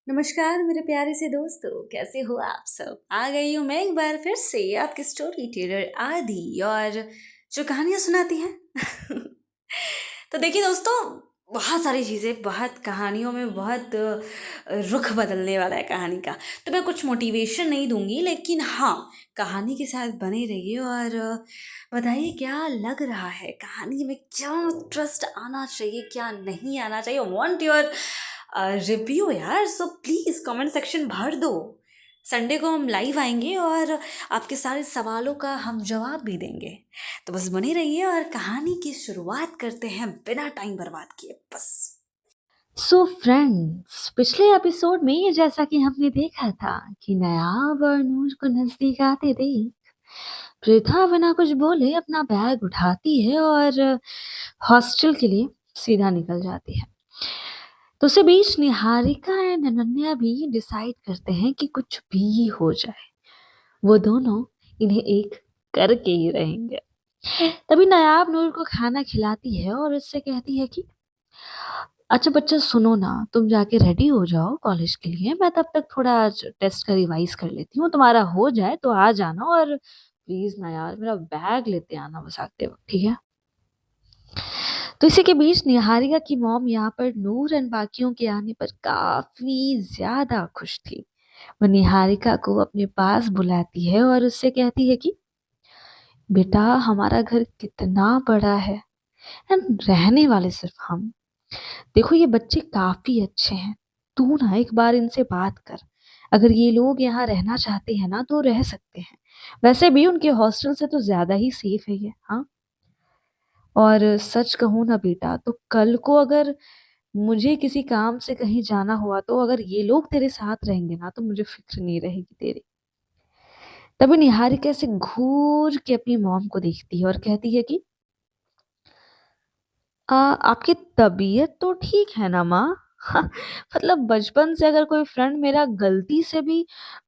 नमस्कार मेरे प्यारे से दोस्तों, कैसे हो आप सब? आ गई हूँ मैं एक बार फिर से आपकी स्टोरी टेलर आदि और जो कहानियाँ सुनाती हैं। तो देखिए दोस्तों, बहुत सारी चीज़ें, बहुत कहानियों में बहुत रुख बदलने वाला है कहानी का। तो मैं कुछ मोटिवेशन नहीं दूंगी, लेकिन हाँ, कहानी के साथ बने रहिए और बताइए क्या लग रहा है कहानी में, क्या ट्रस्ट आना चाहिए, क्या नहीं आना चाहिए। वांट योर रिव्यू यार, सो प्लीज़ कमेंट सेक्शन भर दो। संडे को हम लाइव आएंगे और आपके सारे सवालों का हम जवाब भी देंगे। तो बस बने रहिए और कहानी की शुरुआत करते हैं बिना टाइम बर्बाद किए बस। सो फ्रेंड्स, पिछले एपिसोड में जैसा कि हमने देखा था कि नयाब और नूर को नजदीक आते देख प्रेथा बिना कुछ बोले अपना बैग उठाती है और हॉस्टल के लिए सीधा निकल जाती है। तो उसी बीच निहारिका एंड अनन्या भी डिसाइड करते हैं कि कुछ भी हो जाए वो दोनों इन्हें एक करके ही रहेंगे। तभी नायाब नूर को खाना खिलाती है और उससे कहती है कि अच्छा बच्चा सुनो ना, तुम जाके रेडी हो जाओ कॉलेज के लिए, मैं तब तक थोड़ा आज टेस्ट का रिवाइज कर लेती हूँ, तुम्हारा हो जाए तो आ जाना, और प्लीज ना यार मेरा बैग लेते आना बस आते वक्त, ठीक है। तो इसी के बीच निहारिका की मॉम यहाँ पर नूर एंड बाकियों के आने पर काफी ज्यादा खुश थी। वो निहारिका को अपने पास बुलाती है और उससे कहती है कि बेटा हमारा घर कितना बड़ा है एंड रहने वाले सिर्फ हम। देखो ये बच्चे काफी अच्छे हैं, तू ना एक बार इनसे बात कर। अगर ये लोग यहाँ रहना चाहते हैं ना तो रह सकते हैं। वैसे भी उनके हॉस्टल से तो ज्यादा ही सेफ है ये, हाँ। और सच कहूँ ना बेटा, तो कल को अगर मुझे किसी काम से कहीं जाना हुआ तो अगर ये लोग तेरे साथ रहेंगे ना तो मुझे फिक्र नहीं रहेगी तेरी। तभी निहारिका ऐसे घूर के अपनी मॉम को देखती है और कहती है कि आपकी तबीयत तो ठीक है ना माँ? हाँ, मतलब बचपन से अगर कोई फ्रेंड मेरा गलती से भी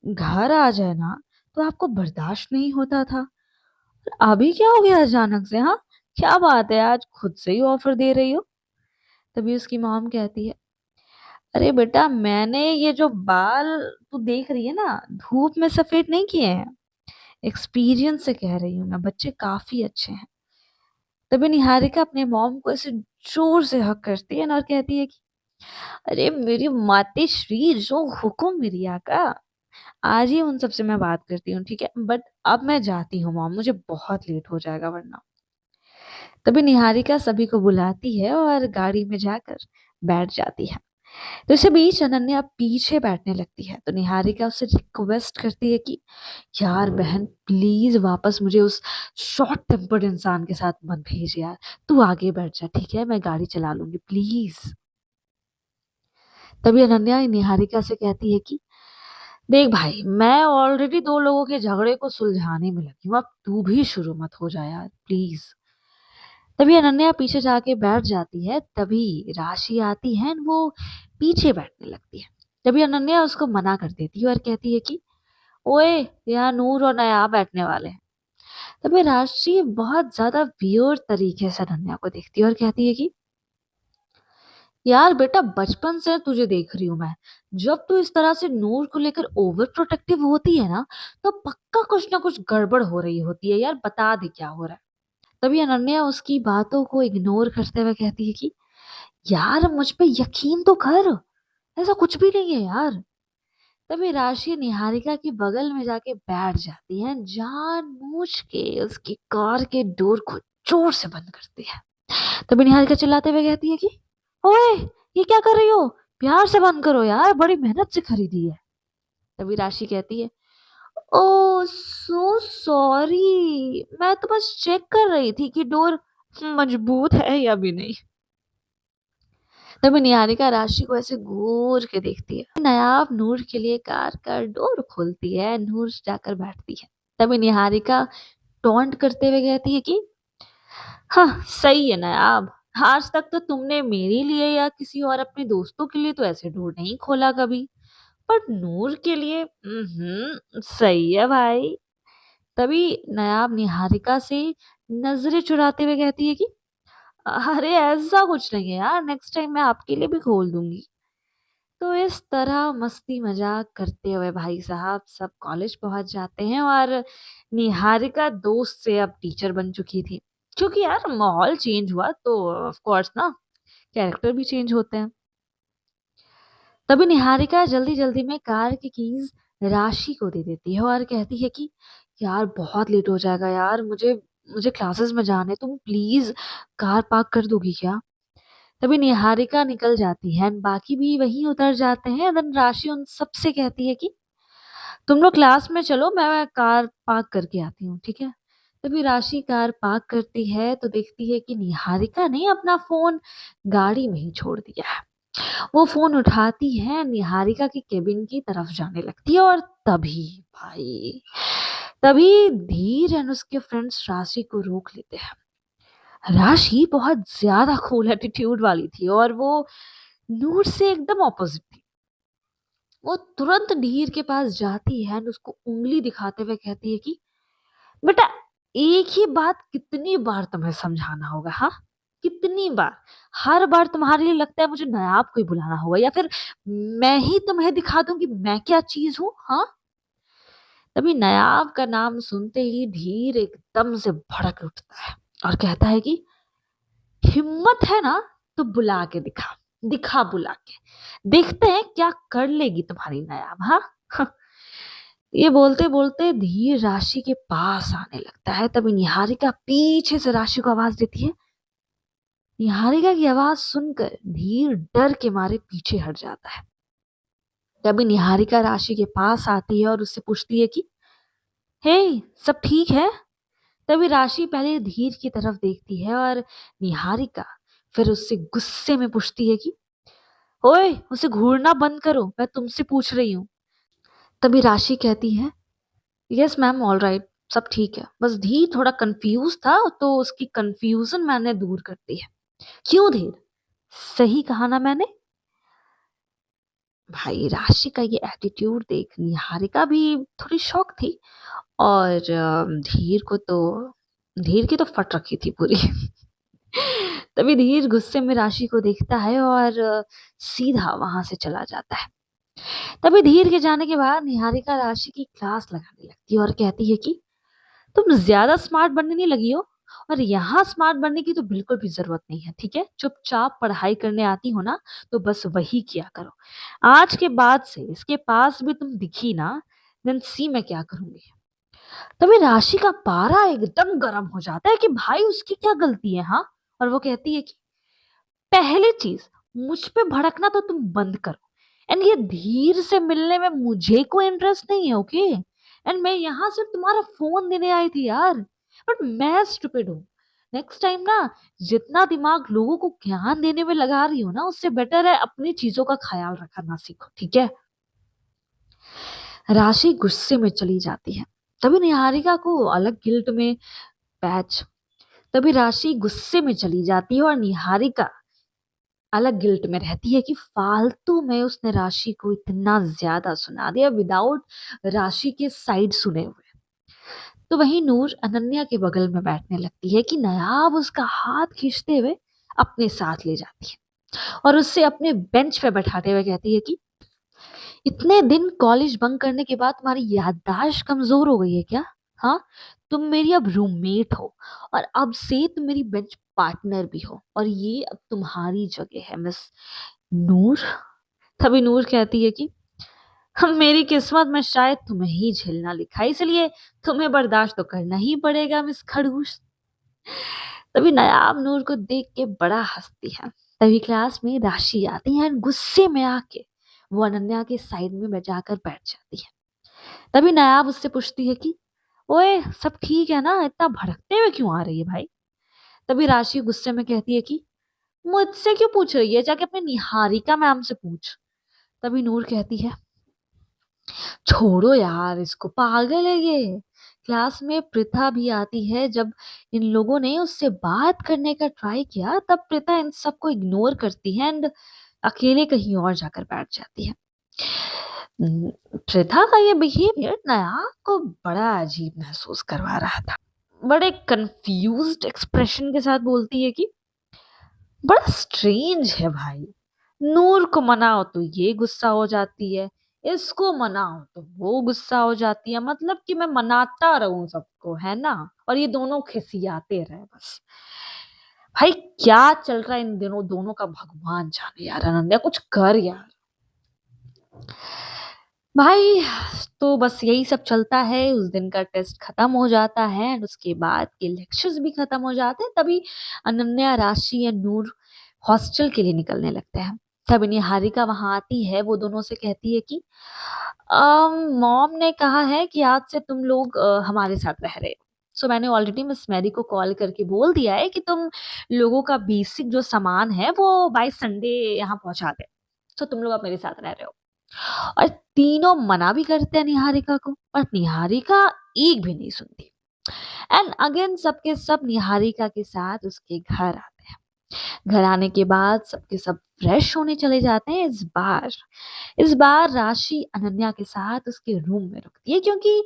घर आ जाए ना तो आपको बर्दाश्त नहीं होता था। अभी क्या हो गया अचानक से? हाँ, क्या बात है आज खुद से ही ऑफर दे रही हो? तभी उसकी मॉम कहती है, अरे बेटा मैंने ये जो बाल तू देख रही है ना, धूप में सफेद नहीं किए हैं, एक्सपीरियंस से कह रही हूँ मैं, बच्चे काफी अच्छे हैं। तभी निहारिका अपने मॉम को ऐसे जोर से हक करती है ना और कहती है कि अरे मेरी माते श्री, जो हुकुम मेरी आका। आज ही उन सबसे मैं बात करती हूँ, ठीक है, बट अब मैं जाती हूँ मॉम, मुझे बहुत लेट हो जाएगा वरना। तभी निहारिका सभी को बुलाती है और गाड़ी में जाकर बैठ जाती है। तो इसी बीच अनन्या पीछे बैठने लगती है, तो निहारिका उससे रिक्वेस्ट करती है कि यार बहन प्लीज वापस मुझे उस शॉर्ट टेम्पर्ड इंसान के साथ मत भेज यार, तू आगे बैठ जा, ठीक है, मैं गाड़ी चला लूंगी प्लीज। तभी अनन्या निहारिका से कहती है कि देख भाई, मैं ऑलरेडी दो लोगों के झगड़े को सुलझाने में लगी हूँ, अब तू भी शुरू मत हो जा यार प्लीज। तभी अनन्या पीछे जाके बैठ जाती है, तभी राशि आती है और वो पीछे बैठने लगती है। तभी अनन्या उसको मना कर देती है और कहती है कि ओए, यहाँ नूर और नया बैठने वाले हैं। तभी राशि बहुत ज्यादा वियर्ड तरीके से अनन्या को देखती है और कहती है कि यार बेटा बचपन से तुझे देख रही हूं मैं, जब तू इस तरह से नूर को लेकर ओवर प्रोटेक्टिव होती है ना तो पक्का कुछ ना कुछ गड़बड़ हो रही होती है यार, बता दे क्या हो रहा है। तभी अनन्या उसकी बातों को इग्नोर करते हुए कहती है कि यार मुझ पे यकीन तो कर, ऐसा कुछ भी नहीं है यार। तभी राशि निहारिका के बगल में जाके बैठ जाती है, जानबूझ के उसकी कार के डोर को जोर से बंद करती है। तभी निहारिका चिल्लाते हुए कहती है कि ओए, ये क्या कर रही हो? प्यार से बंद करो यार, बड़ी मेहनत से खरीदी है। तभी राशि कहती है, ओ सो सॉरी, मैं तो बस चेक कर रही थी कि डोर मजबूत है या भी नहीं। तभी निहारिका राशि को ऐसे घूर के देखती है, नायाब नूर के लिए कार का डोर खोलती है, नूर जाकर बैठती है। तभी निहारिका टॉन्ट करते हुए कहती है कि हाँ सही है नायाब, आज तक तो तुमने मेरे लिए या किसी और अपने दोस्तों के लिए तो ऐसे डोर नहीं खोला कभी, पर नूर के लिए सही है भाई। तभी नायाब निहारिका से नजरें चुराते हुए कहती है कि अरे ऐसा कुछ नहीं है यार, नेक्स्ट टाइम मैं आपके लिए भी खोल दूंगी। तो इस तरह मस्ती मजाक करते हुए भाई साहब सब कॉलेज पहुंच जाते हैं और निहारिका दोस्त से अब टीचर बन चुकी थी। क्योंकि यार माहौल चेंज हुआ तो ऑफ कोर्स ना कैरेक्टर भी चेंज होते हैं। तभी निहारिका जल्दी जल्दी में कार की कीज राशि को दे देती है और कहती है कि यार बहुत लेट हो जाएगा यार, मुझे मुझे क्लासेस में जाना है, तुम प्लीज कार पार्क कर दोगी क्या। तभी निहारिका निकल जाती है and बाकी भी वहीं उतर जाते हैं। देन राशि उन सबसे कहती है कि तुम लोग क्लास में चलो, मैं कार पार्क करके आती हूँ, ठीक है। तभी राशि कार पार्क करती है तो देखती है कि निहारिका ने अपना फोन गाड़ी में ही छोड़ दिया है। वो फोन उठाती है, निहारिका की केबिन की तरफ जाने लगती है और तभी भाई तभी धीर एंड उसके फ्रेंड्स राशि को रोक लेते हैं। राशि बहुत ज्यादा कूल एटीट्यूड वाली थी और वो नूर से एकदम ऑपोजिट थी। वो तुरंत धीर के पास जाती है और उसको उंगली दिखाते हुए कहती है कि बेटा, एक ही बात कितनी बार तुम्हें समझाना होगा, हाँ? कितनी बार? हर बार तुम्हारे लिए लगता है मुझे नायाब कोई बुलाना होगा या फिर मैं ही तुम्हें दिखा दूं कि मैं क्या चीज हूँ, हाँ? तभी नायाब का नाम सुनते ही धीर एकदम से भड़क उठता है और कहता है कि हिम्मत है ना तो बुला के दिखा, दिखा बुला के, देखते हैं क्या कर लेगी तुम्हारी नायाब, हाँ। ये बोलते बोलते धीर राशि के पास आने लगता है। तभी निहारिका पीछे से राशि को आवाज देती है। निहारिका की आवाज सुनकर धीर डर के मारे पीछे हट जाता है। तभी निहारिका राशि के पास आती है और उससे पूछती है कि हे, सब ठीक है। तभी राशि पहले धीर की तरफ देखती है और निहारिका फिर उससे गुस्से में पूछती है कि ओए, उसे घूरना बंद करो, मैं तुमसे पूछ रही हूँ। तभी राशि कहती है यस मैम, ऑल राइट, सब ठीक है, बस धीर थोड़ा कंफ्यूज था तो उसकी कंफ्यूजन मैंने दूर कर दी है। क्यों धीर, सही कहा ना मैंने। भाई राशि का ये एटीट्यूड देख निहारिका भी थोड़ी शॉक थी और धीर की तो फट रखी थी पूरी। तभी धीर गुस्से में राशि को देखता है और सीधा वहां से चला जाता है। तभी धीर के जाने के बाद निहारिका राशि की क्लास लगाने लगती है और कहती है कि तुम ज्यादा स्मार्ट बनने नहीं लगी हो और यहाँ स्मार्ट बनने की तो बिल्कुल भी जरूरत नहीं है, ठीक है। चुपचाप पढ़ाई करने आती हो ना तो बस वही किया करो। आज के बाद से इसके पास भी तुम दिखी ना, देन सी मैं क्या करूंगी। तभी राशि का पारा एकदम गर्म हो जाता है कि भाई उसकी क्या गलती है, हाँ। और वो कहती है कि पहली चीज, मुझ पे भड़कना तो तुम बंद करो। एंड ये धीर से मिलने में मुझे कोई इंटरेस्ट नहीं है, ओके। एंड मैं यहाँ सिर्फ तुम्हारा फोन देने आई थी यार, बट मैं स्टूपिड हूँ। नेक्स्ट टाइम ना, जितना दिमाग लोगों को ज्ञान देने में लगा रही हो ना, उससे बेटर है अपनी चीजों का ख्याल रखना सीखो, ठीक है। राशि गुस्से में चली जाती है। तभी निहारिका को अलग गिल्ट में पैच तभी राशि गुस्से में चली जाती है और निहारिका अलग गिल्ट में रहती है कि फालतू में उसने राशि को इतना ज्यादा सुना दिया विदाउट राशि के साइड सुने हुए। तो वहीं नूर अनन्या के बगल में बैठने लगती है कि नायाब उसका हाथ खींचते हुए अपने साथ ले जाती है और उससे अपने बेंच पे बैठाते हुए कहती है कि इतने दिन कॉलेज बंक करने के बाद तुम्हारी याददाश्त कमजोर हो गई है क्या, हाँ? तुम मेरी अब रूममेट हो और अब से तुम मेरी बेंच पार्टनर भी हो और ये अब तुम्हारी जगह है मिस नूर। तभी नूर कहती है कि हम मेरी किस्मत में शायद तुम्हें ही झेलना लिखा है, इसलिए तुम्हें बर्दाश्त तो करना ही पड़ेगा मिस खड़ूस। तभी नायाब नूर को देख के बड़ा हंसती है। तभी क्लास में राशि आती है और गुस्से में आके वो अनन्या के साइड में जाकर बैठ जाती है। तभी नायाब उससे पूछती है कि ओए, सब ठीक है ना, इतना भड़कते हुए क्यों आ रही है भाई। तभी राशि गुस्से में कहती है कि मुझसे क्यों पूछ रही है, जाके अपनी निहारिका मैम से पूछ। तभी नूर कहती है छोड़ो यार इसको, पागल है ये। क्लास में प्रथा भी आती है, जब इन लोगों ने उससे बात करने का ट्राई किया तब प्रथा इन सबको इग्नोर करती है एंड अकेले कहीं और जाकर बैठ जाती है। प्रथा का ये बिहेवियर नया को बड़ा अजीब महसूस करवा रहा था। बड़े कंफ्यूज्ड एक्सप्रेशन के साथ बोलती है कि बड़ा स्ट्रेंज है भाई, नूर को मनाओ तो ये गुस्सा हो जाती है, इसको मनाओ तो वो गुस्सा हो जाती है, मतलब कि मैं मनाता रहूं सबको, है ना, और ये दोनों खिसियाते रहे बस। भाई क्या चल रहा है इन दिनों दोनों का, भगवान जाने यार। अनन्या कुछ कर यार। भाई तो बस यही सब चलता है, उस दिन का टेस्ट खत्म हो जाता है एंड उसके बाद के लेक्चर्स भी खत्म हो जाते हैं। तभी अनन्या, राशि या नूर हॉस्टल के लिए निकलने लगते हैं। तभी निहारिका वहां आती है, वो दोनों से कहती है कि मॉम ने कहा है कि आज से तुम लोग हमारे साथ रह रहे हो। सो मैंने ऑलरेडी मिस मैरी को कॉल करके बोल दिया है कि तुम लोगों का बेसिक जो सामान है वो बाय संडे यहाँ पहुंचा दे। तो तुम लोग अब मेरे साथ रह रहे हो। और तीनों मना भी करते हैं निहारिका को, पर निहारिका एक भी नहीं सुनती। एंड अगेन सबके सब निहारिका के साथ उसके घर आते हैं। घर आने के बाद सबके सब फ्रेश होने चले जाते हैं। इस बार राशि अनन्या के साथ उसके रूम में रुकती है, क्योंकि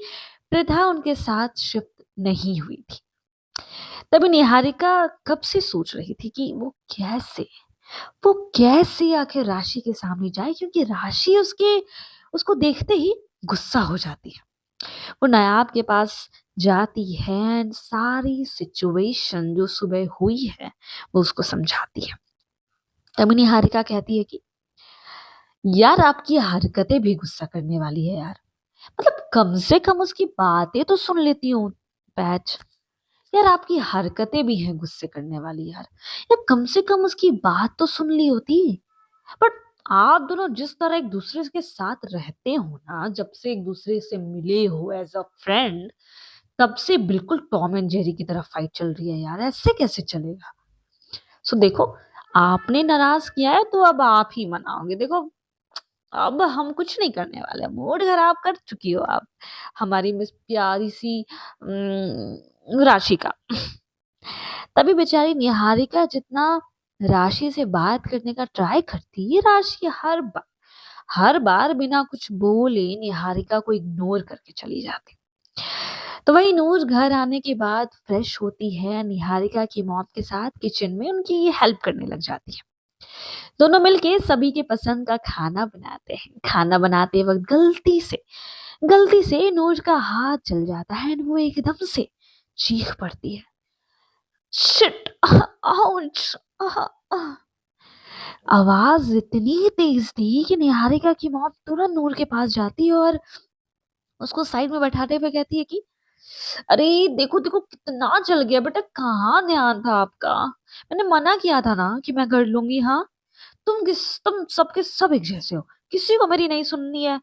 प्रथा उनके साथ शिफ्ट नहीं हुई थी। तभी निहारिका कब से सोच रही थी कि वो कैसे आखिर राशि के सामने जाए, क्योंकि राशि उसको देखते ही गुस्सा हो जाती है। वो नायाब के पास जाती है and सारी सिचुएशन जो सुबह हुई है वो उसको समझाती है। तभी निहारिका कहती है कि यार आपकी हरकतें भी गुस्सा करने वाली है यार, मतलब कम से कम उसकी बातें तो सुन लेती हूँ। पैच, यार आपकी हरकतें भी हैं गुस्से करने वाली यार, यार कम से कम उसकी बात तो सुन ली होती। बट आप दोनों जिस तरह एक दूसरे के साथ रहते हो ना, जब से एक दूसरे से मिले हो एज अ फ्रेंड, तब से बिल्कुल टॉम एंड जेरी की तरह फाइट चल रही है यार, ऐसे कैसे चलेगा। सो देखो, आपने नाराज किया है तो अब आप ही मनाओगे। देखो अब हम कुछ नहीं करने वाले, मूड खराब कर चुकी हो आप, हमारी मिस प्यारी सी राशि का। तभी बेचारी निहारिका जितना राशि से बात करने का ट्राई करती है, राशि हर बार बिना कुछ बोले निहारिका को इग्नोर करके चली जाती। तो वही नूर घर आने के बाद फ्रेश होती है, निहारिका की मॉम के साथ किचन में उनकी हेल्प करने लग जाती है। दोनों मिलके सभी के पसंद का खाना बनाते हैं। खाना बनाते वक्त गलती से नूर का हाथ जल जाता है और वो एकदम से चीख पड़ती है, शिट, आउच। आवाज इतनी तेज थी कि निहारिका की मौत तुरंत नूर के पास जाती है और उसको साइड में बैठाते हुए कहती है कि अरे देखो देखो कितना जल गया बेटा, कहाँ ध्यान था आपका, मैंने मना किया था ना कि मैं कर लूंगी। हाँ, तुम सबके सब एक जैसे हो, किसी को मेरी नहीं सुननी है।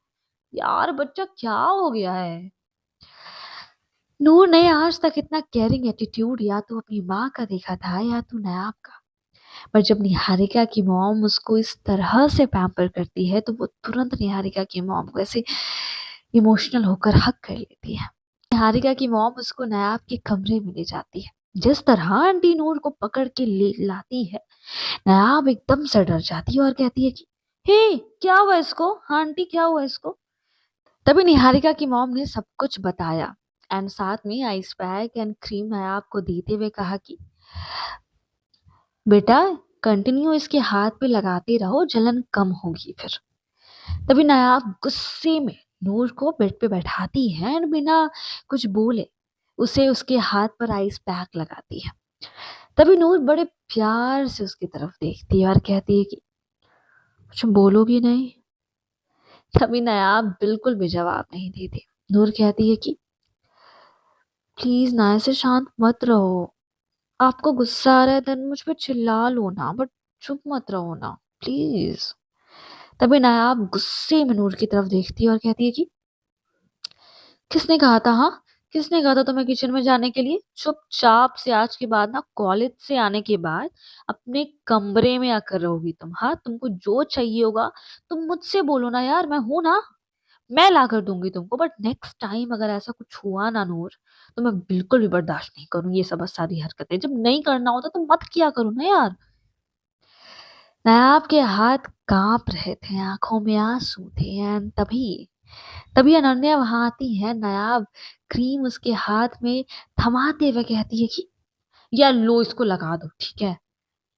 यार बच्चा क्या हो गया है। नूर ने आज तक इतना केयरिंग एटीट्यूड या तो अपनी माँ का देखा था या तो नायाब का, पर जब निहारिका की मॉम उसको इस तरह से पैम्पर करती है तो वो तुरंत निहारिका की मॉम को ऐसे इमोशनल होकर हक कर लेती है। निहारिका की मॉम उसको नायाब के कमरे में ले जाती है। जिस तरह आंटी नूर को पकड़ के ले लाती है, नायाब एकदम से डर जाती है और कहती है कि हे क्या हुआ इसको, हाँ आंटी क्या हुआ इसको। तभी निहारिका की मॉम ने सब कुछ बताया एंड साथ में आइस पैक एंड क्रीम नायाब को देते हुए कहा कि बेटा कंटिन्यू इसके हाथ पे लगाते रहो, जलन कम होगी फिर। तभी नायाब गुस्से में नूर को बेड पे बैठाती है एंड बिना कुछ बोले उसे उसके हाथ पर आइस पैक लगाती है। तभी नूर बड़े प्यार से उसकी तरफ देखती है और कहती है कि कुछ बोलोगी नहीं। तभी नायाब बिल्कुल भी जवाब नहीं देती। नूर कहती है कि प्लीज ना ऐसे शांत मत रहो, आपको गुस्सा आ रहा है देन मुझ पे चिल्ला लो ना, बट चुप मत रहो ना प्लीज। तभी नायाब गुस्से में नूर की तरफ देखती है और कहती है कि किसने कहा था, हाँ किसने कहा था तुम्हें किचन में जाने के लिए, चुपचाप से आज के बाद ना कॉलेज से आने के बाद अपने कमरे में आकर रहोगी तुम। हाँ, तुमको जो चाहिए होगा तुम मुझसे बोलो ना यार, मैं हूं ना, मैं ला कर दूंगी तुमको। बट नेक्स्ट टाइम अगर ऐसा कुछ हुआ ना नूर, तो मैं बिल्कुल भी बर्दाश्त नहीं करूँ ये सब सारी हरकतें। जब नहीं करना होता तो मत किया करो ना यार। नायाब के हाथ कांप रहे थे, आंखों में आंसू थे एंड तभी तभी अनन्या वहां आती है। नायाब क्रीम उसके हाथ में थमाते हुए कहती है कि यार लो इसको लगा दो ठीक है,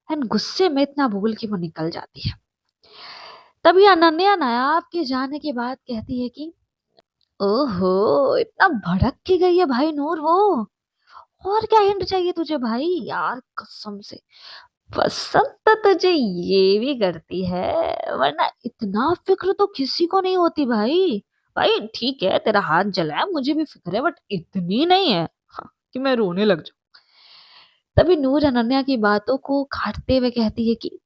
एंड गुस्से में इतना बोल के वो निकल जाती है। तभी अनन्या नायाब के जाने के बाद कहती है कि ओहो, इतना भड़क के गई है भाई नूर वो। और क्या हिंट चाहिए तुझे भाई? यार कसम से पसंद तो तुझे ये भी करती है, वरना इतना फिक्र तो किसी को नहीं होती भाई। भाई ठीक है, तेरा हाथ जला है, मुझे भी फिक्र है, बट इतनी नहीं है हाँ, कि मैं रोने लग जाऊं। तभी नूर अनन्या की बातों को काटते हुए कहती है कि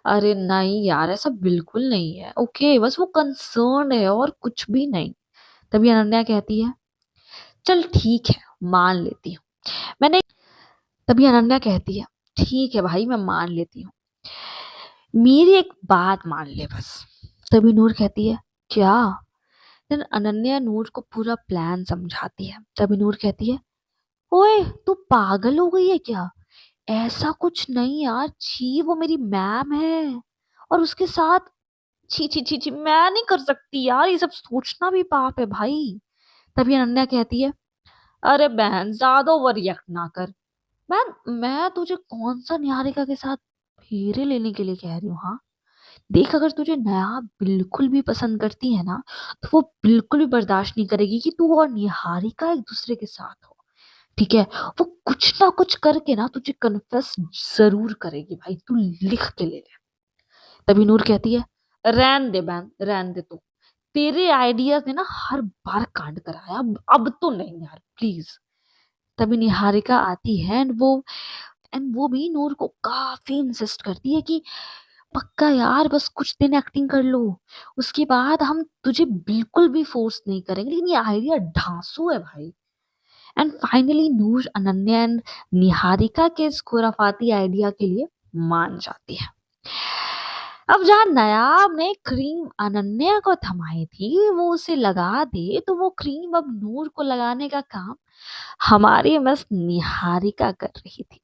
अरे नहीं यार, ऐसा बिल्कुल नहीं है, ओके बस वो कंसर्न है और कुछ भी नहीं। तभी अनन्या कहती है चल ठीक है, मान लेती हूँ मैंने। तभी अनन्या कहती है ठीक है भाई, मैं मान लेती हूँ, मेरी एक बात मान ले बस। तभी नूर कहती है क्या? देन अनन्या नूर को पूरा प्लान समझाती है। तभी नूर कहती है ओए, तू पागल हो गई है क्या? ऐसा कुछ नहीं यार, छी वो मेरी मैम है, और उसके साथ छी छी छी छी, मैं नहीं कर सकती यार, ये सब सोचना भी पाप है भाई। तभी अनन्या कहती है अरे बहन, ज्यादा ओवर रिएक्ट ना कर। मैं तुझे कौन सा निहारिका के साथ फेरे लेने के लिए कह रही हूँ? हाँ, देख अगर तुझे नया बिल्कुल भी पसंद करती है ना, तो वो बिल्कुल भी बर्दाश्त नहीं करेगी कि तू और निहारिका एक दूसरे के साथ हो। ठीक है, वो कुछ ना कुछ करके ना तुझे कन्फेस जरूर करेगी भाई, तू लिख के ले ले। तभी नूर कहती है रहन दे बहन, रहन दे तू, तेरे आइडियाज ने ना हर बार कांड कराया, अब तो नहीं यार प्लीज। तभी निहारिका आती है एंड वो भी नूर को काफी इंसिस्ट करती है कि पक्का यार, बस कुछ दिन एक्टिंग कर लो, उसके बाद हम तुझे बिल्कुल भी फोर्स नहीं करेंगे। लेकिन ये आइडिया ढांसू है भाई। And finally Noor Ananya and Niharika के इस खुराफाती आइडिया के लिए मान जाती है। अब जहाँ नायाब ने क्रीम अनन्या को थमाई थी वो उसे लगा दे, तो वो क्रीम अब नूर को लगाने का काम हमारी मिस निहारिका कर रही थी।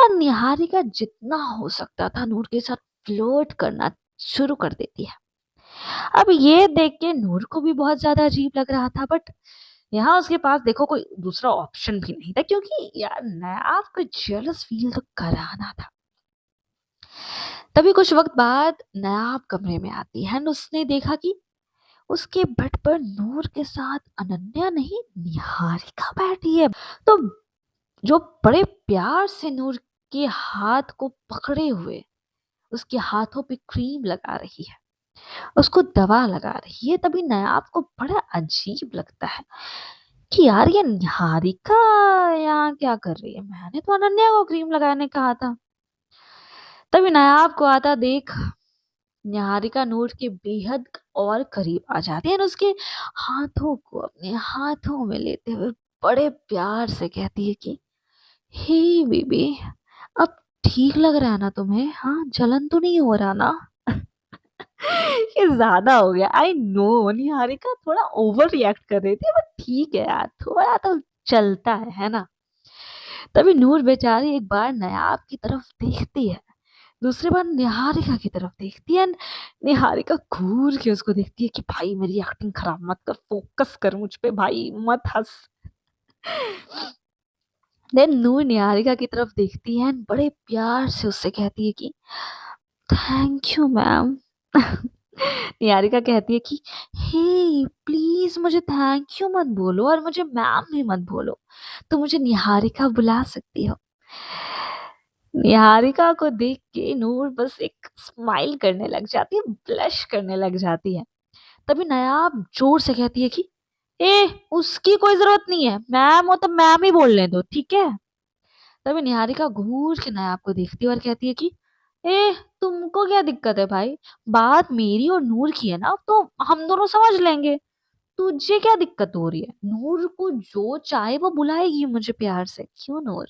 और निहारिका जितना हो सकता था नूर के साथ फ्लर्ट करना शुरू कर देती है। अब ये देख के नूर को भी बहुत ज्यादा अजीब लग रहा था, बट यहाँ उसके पास देखो कोई दूसरा ऑप्शन भी नहीं था, क्योंकि यार नायाब को जेलस फील तो कराना था। तभी कुछ वक्त बाद नायाब कमरे में आती है और उसने देखा कि उसके बेड पर नूर के साथ अनन्या नहीं, निहारिका बैठी है। तो जो बड़े प्यार से नूर के हाथ को पकड़े हुए उसके हाथों पे क्रीम लगा रही है, उसको दवा लगा रही है। तभी नायाब को बड़ा अजीब लगता है कि यार ये निहारिका यहाँ क्या कर रही है, मैंने तो अनन्या को क्रीम लगाने कहा था। तभी नायाब को आता देख निहारिका नूर के बेहद और करीब आ जाती है और उसके हाथों को अपने हाथों में लेते हुए बड़े प्यार से कहती है कि हे बेबी, अब ठीक लग रहा है ना तुम्हें? हाँ, जलन तो नहीं हो रहा ना? ये ज्यादा हो गया, आई नो निहारिका थोड़ा ओवर रिएक्ट कर रही थी, बट ठीक है यार, थोड़ा तो चलता है ना? तभी नूर बेचारी एक बार नायाब की तरफ देखती है, दूसरी बार निहारिका की तरफ देखती है, निहारिका घूर के उसको देखती है कि भाई मेरी एक्टिंग खराब मत कर, फोकस कर मुझ पे भाई, मत हंस। देन नूर निहारिका की तरफ देखती है and बड़े प्यार से उससे कहती है कि थैंक यू मैम। निहारिका कहती है कि हे प्लीज मुझे थैंक यू मत बोलो और मुझे मैम भी मत बोलो, तो मुझे निहारिका बुला सकती हो। निहारिका को देख के नूर बस एक स्माइल करने लग जाती है, ब्लश करने लग जाती है। तभी नायाब जोर से कहती है कि ए, उसकी कोई जरूरत नहीं है, मैम हो तो मैम ही बोलने दो, ठीक है? तभी निहारिका घूर के नायाब को देखती है और कहती है कि ए, तुमको क्या दिक्कत है भाई? बात मेरी और नूर की है ना, तो हम दोनों समझ लेंगे, तुझे क्या दिक्कत हो रही है? नूर को जो चाहे वो बुलाएगी मुझे प्यार से, क्यों नूर?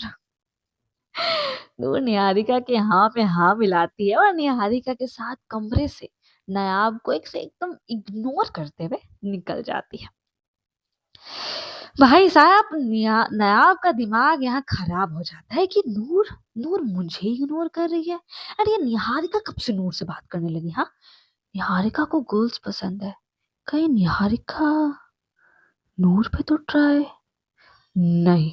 नूर निहारिका के हाँ पे हाँ मिलाती है और निहारिका के साथ कमरे से नायाब को एक से एकदम इग्नोर करते हुए निकल जाती है। भाई साहब, नायाब का दिमाग यहाँ खराब हो जाता है कि नूर नूर मुझे इग्नोर कर रही है। अरे ये निहारिका कब से नूर से बात करने लगी? हाँ, निहारिका को गर्ल्स पसंद है, कहीं निहारिका नूर पे तो ट्राई नहीं?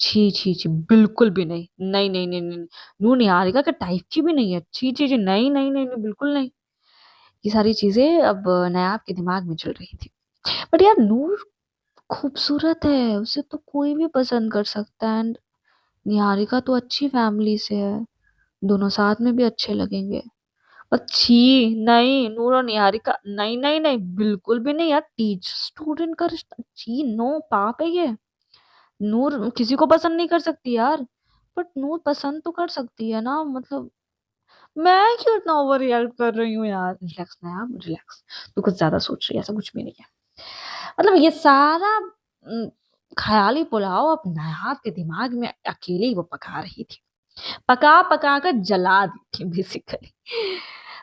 छी छी छी, बिल्कुल भी नहीं, नहीं नहीं नहीं नहीं, नूर निहारिका के टाइप की भी नहीं है, छी छी छी, नहीं नहीं नहीं नहीं, बिल्कुल नहीं। ये सारी चीजें अब नायाब के दिमाग में चल रही थी। बट यार नूर खूबसूरत है, उसे तो कोई भी पसंद कर सकता है। एंड निहारिका तो अच्छी फैमिली से है, दोनों साथ में भी अच्छे लगेंगे। अच्छी नहीं, नूर और निहारिका नहीं नहीं नहीं, बिल्कुल भी नहीं यार। टीचर स्टूडेंट का रिश्ता, जी नो, पाप है ये। नूर किसी को पसंद नहीं कर सकती यार, बट नूर पसंद तो कर सकती है ना। मतलब मैं क्यों इतना ओवर रिएक्ट कर रही हूँ यार। रिलैक्स ना यार, रिलैक्स। तू कुछ ज्यादा सोच रही है, ऐसा कुछ भी नहीं है। मतलब ये सारा ख्याली पुलाव अब नायाब के दिमाग में अकेले ही वो पका रही थी, पका पका कर जला दी थी बेसिकली।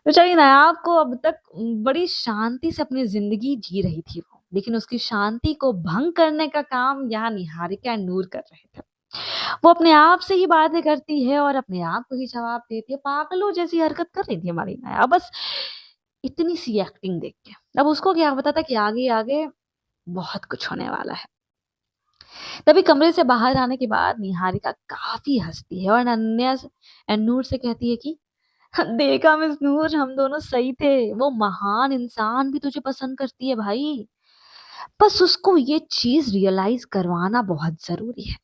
बेचारी नायाब को अब तक बड़ी शांति से अपनी जिंदगी जी रही थी वो, लेकिन उसकी शांति को भंग करने का काम यहाँ निहारिका एंड नूर कर रहे थे। वो अपने आप से ही बातें करती है और अपने आप को ही जवाब देती है, पागलों जैसी हरकत कर रही थी हमारी नायाब, बस इतनी सी एक्टिंग देख के। अब उसको क्या पता था कि आगे आगे बहुत कुछ होने वाला है। तभी कमरे से बाहर आने के बाद निहारिका काफी हंसती है और अनन्या एंड नूर से कहती है कि देखा मिस नूर, हम दोनों सही थे, वो महान इंसान भी तुझे पसंद करती है भाई। बस उसको ये चीज रियलाइज करवाना बहुत जरूरी है।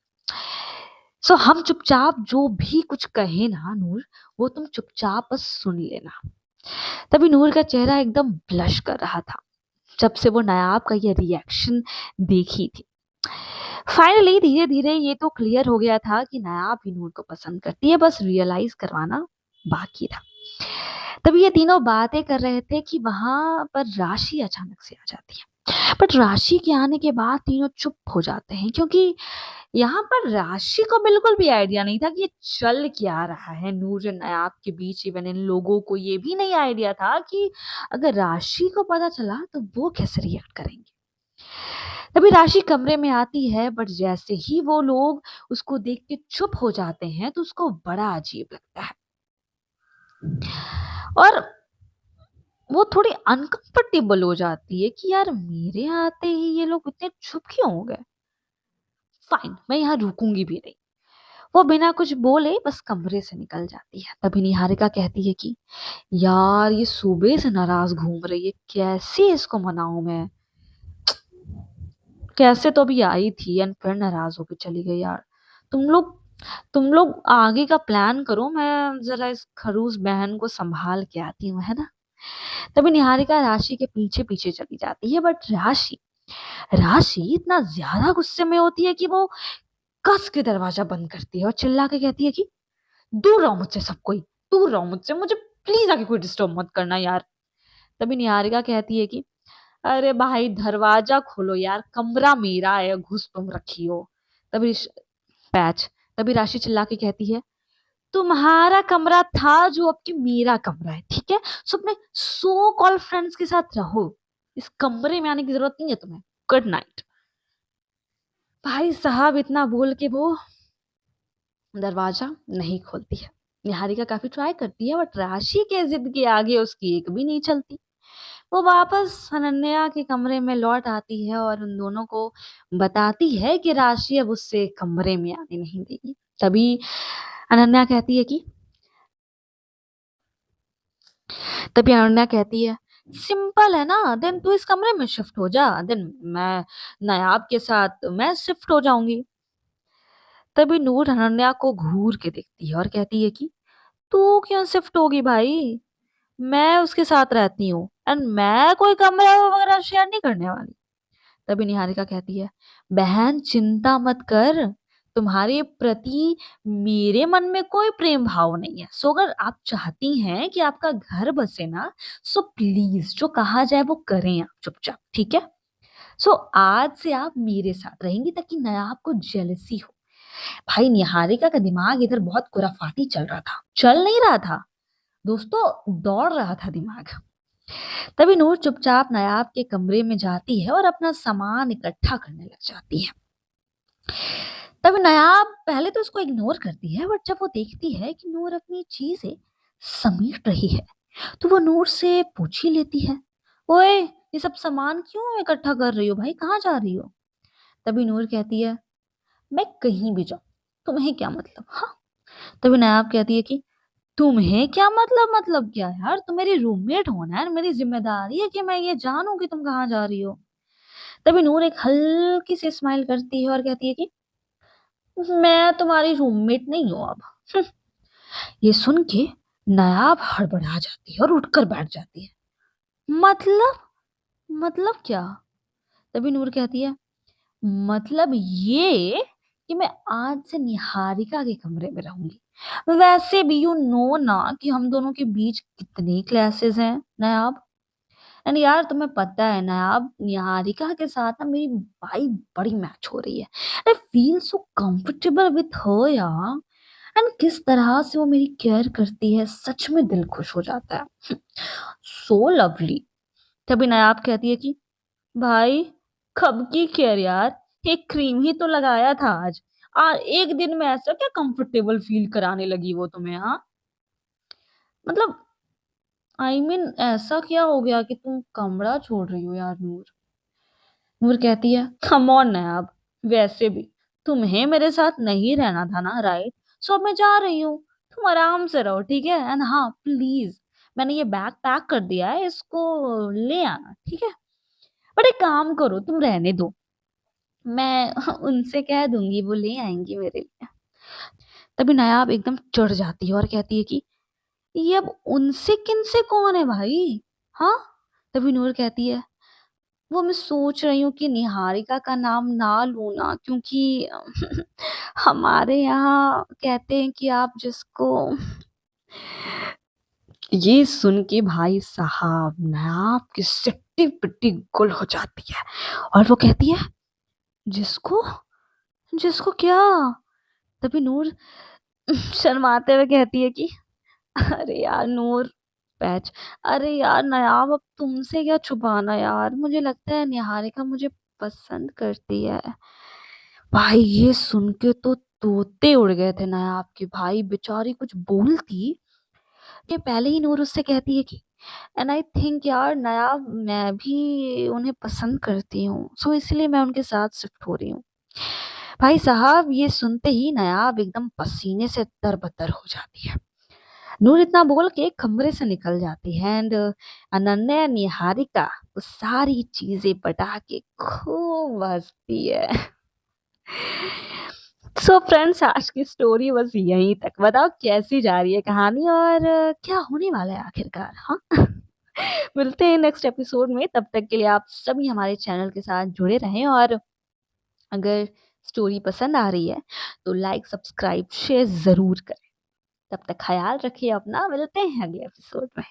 सो हम चुपचाप जो भी कुछ कहे ना नूर, वो तुम चुपचाप बस सुन लेना। तभी नूर का चेहरा एकदम ब्लश कर रहा था जब से वो नायाब का ये रिएक्शन देखी थी। फाइनली धीरे धीरे ये तो क्लियर हो गया था कि नायाब ही नूर को पसंद करती है, बस रियलाइज करवाना बाकी था। तभी ये तीनों बातें कर रहे थे कि वहां पर राशि अचानक से आ जाती है। बट राशि के आने के बाद तीनों चुप हो जाते हैं, क्योंकि यहाँ पर राशि को बिल्कुल भी आइडिया नहीं था कि ये चल क्या रहा है नूर और नायाब के बीच। इवन इन लोगों को ये भी नहीं आइडिया था कि अगर राशि को पता चला तो वो कैसे रिएक्ट करेंगे। तभी राशि कमरे में आती है, बट जैसे ही वो लोग उसको देख के चुप हो जाते हैं तो उसको बड़ा अजीब लगता है और वो थोड़ी अनकंफर्टेबल हो जाती है कि यार मेरे आते ही ये लोग इतने चुप क्यों हो गए। फाइन, मैं यहाँ रुकूंगी भी नहीं। वो बिना कुछ बोले बस कमरे से निकल जाती है। तभी निहारिका कहती है कि यार ये सुबह से नाराज घूम रही है, कैसे इसको मनाऊं मैं। कैसे तो अभी आई थी एंड फिर नाराज होकर चली गई यार। तुम लोग तुम लोग आगे का प्लान करो, मैं जरा इस खरूस बहन को संभाल के आती हूँ, है ना। तभी निहारिका राशि के पीछे पीछे चली जाती है, बट राशि राशि इतना ज्यादा गुस्से में होती है कि वो कस के दरवाजा बंद करती है और चिल्ला के कहती है कि दूर रहो मुझसे सब कोई, दूर रहो मुझसे, मुझे प्लीज आगे कोई डिस्टर्ब मत करना यार। तभी निहारिका कहती है कि अरे भाई दरवाजा खोलो यार, कमरा मेरा है, घुस तुम रखी हो। तभी पैच तभी राशि चिल्ला के कहती है तुम्हारा कमरा था जो अब कि मेरा कमरा है, ठीक है। सो अपने सो कॉल फ्रेंड्स के साथ रहो, इस कमरे में आने की जरूरत नहीं है तुम्हें। Good night. भाई साहब इतना बोल के वो दरवाजा नहीं खोलती है। निहारिका काफी ट्राई करती है, बट राशि के जिद के आगे उसकी एक भी नहीं चलती। वो वापस अनन्या के कमरे में लौट आती है और उन दोनों को बताती है कि राशि अब उससे कमरे में आने नहीं देगी। तभी अनन्या कहती है कि तभी अनन्या कहती है सिंपल है ना, देन तू इस कमरे में शिफ्ट हो जा, देन मैं नायाब के साथ मैं शिफ्ट हो जाऊंगी। तभी नूर अनन्या को घूर के देखती है और कहती है कि तू क्यों शिफ्ट होगी भाई, मैं उसके साथ रहती हूँ एंड मैं कोई कमरा वगैरह शेयर नहीं करने वाली। तभी निहारिका कहती है बहन चिंता मत कर, तुम्हारे प्रति मेरे मन में कोई प्रेम भाव नहीं है। सो अगर आप चाहती हैं कि आपका घर बसे ना, सो प्लीज जो कहा जाए वो करें आप चुपचाप, ठीक है। सो आज से आप मेरे साथ रहेंगी ताकि नया आपको जेलसी हो। भाई निहारिका का दिमाग इधर बहुत खुराफाती चल रहा था, चल नहीं रहा था दोस्तों, दौड़ रहा था दिमाग। तभी नूर चुपचाप नायाब के कमरे में जाती है और अपना सामान इकट्ठा करने लग जाती है। तभी नायाब पहले तो उसको इग्नोर करती है, बट जब वो देखती है कि नूर अपनी चीजें समेट रही है तो वो नूर से पूछ ही लेती है ओए ये सब सामान क्यों इकट्ठा कर रही हो भाई, कहाँ जा रही हो। तभी नूर कहती है मैं कहीं भी जाऊं तुम्हें क्या मतलब, हाँ। तभी नायाब कहती है कि तुम्हें क्या मतलब क्या यार, तुम मेरी रूममेट हो ना यार, मेरी जिम्मेदारी है कि मैं ये जानूं कि तुम कहाँ जा रही हो। तभी नूर एक हल्की सी स्माइल करती है और कहती है कि मैं तुम्हारी रूममेट नहीं हूं अब। ये सुन के नायाब हड़बड़ा जाती है और उठकर बैठ जाती है। मतलब मतलब क्या? तभी नूर कहती है मतलब ये कि मैं आज से निहारिका के कमरे में रहूंगी। वैसे भी यू नो ना कि हम दोनों के बीच कितनी क्लासेस हैं नायाब। एंड यार तुम्हें पता है नायाब, निहारिका के साथ ना मेरी वाइब बड़ी मैच हो रही है। I feel so comfortable with her यार। एंड किस तरह से वो मेरी केयर करती है, सच में दिल खुश हो जाता है। So lovely. तभी नायाब कहती है कि भाई कब की केयर यार, एक क्रीम ही तो लगाया था आज। एक दिन में ऐसा क्या कंफर्टेबल फील कराने लगी वो तुम्हें, हाँ? मतलब ऐसा क्या हो गया कि तुम कमरा छोड़ रही हो यार नूर? नूर कहती है कम ऑन नायाब, वैसे भी तुम्हें मेरे साथ नहीं रहना था ना, राइट? सो अब मैं जा रही हूँ। तुम आराम से रहो, ठीक है? एंड हाँ प्लीज, मैंने ये बैग पैक कर दिया है, इसको ले आना, ठीक है? बट एक काम करो, तुम रहने दो, मैं उनसे कह दूंगी, वो ले आएंगी मेरे लिए। तभी नायाब एकदम चढ़ जाती है और कहती है कि ये अब उनसे किनसे कौन है भाई, हाँ? तभी नूर कहती है वो मैं सोच रही हूँ कि निहारिका का नाम ना लूं ना, क्योंकि हमारे यहाँ कहते हैं कि आप जिसको। ये सुन के भाई साहब नायाब की सिट्टी पिट्टी गुल हो जाती है और वो कहती है जिसको जिसको क्या? तभी नूर शर्माते हुए कहती है कि अरे यार नूर, पैच, अरे यार नायाब अब तुमसे क्या छुपाना यार, मुझे लगता है निहारिका मुझे पसंद करती है। भाई ये सुन के तो तोते उड़ गए थे नायाब के। भाई बेचारी कुछ बोलती कि पहले ही नूर उससे कहती है कि एंड आई थिंक यार नायाब मैं भी उन्हें पसंद करती हूँ, सो इसलिए मैं उनके साथ शिफ्ट हो रही हूँ। भाई साहब ये सुनते ही नायाब एकदम पसीने से तरबतर हो जाती है। नूर इतना बोल के कमरे से निकल जाती है एंड अनन्या निहारिका वो सारी चीजें बता के खूब हंसती है। सो फ्रेंड्स आज की स्टोरी बस यहीं तक। बताओ कैसी जा रही है कहानी और क्या होने वाला है आखिरकार, हाँ? मिलते हैं नेक्स्ट एपिसोड में, तब तक के लिए आप सभी हमारे चैनल के साथ जुड़े रहें और अगर स्टोरी पसंद आ रही है तो लाइक सब्सक्राइब शेयर जरूर करें। तब तक ख्याल रखिए अपना, मिलते हैं अगले एपिसोड में।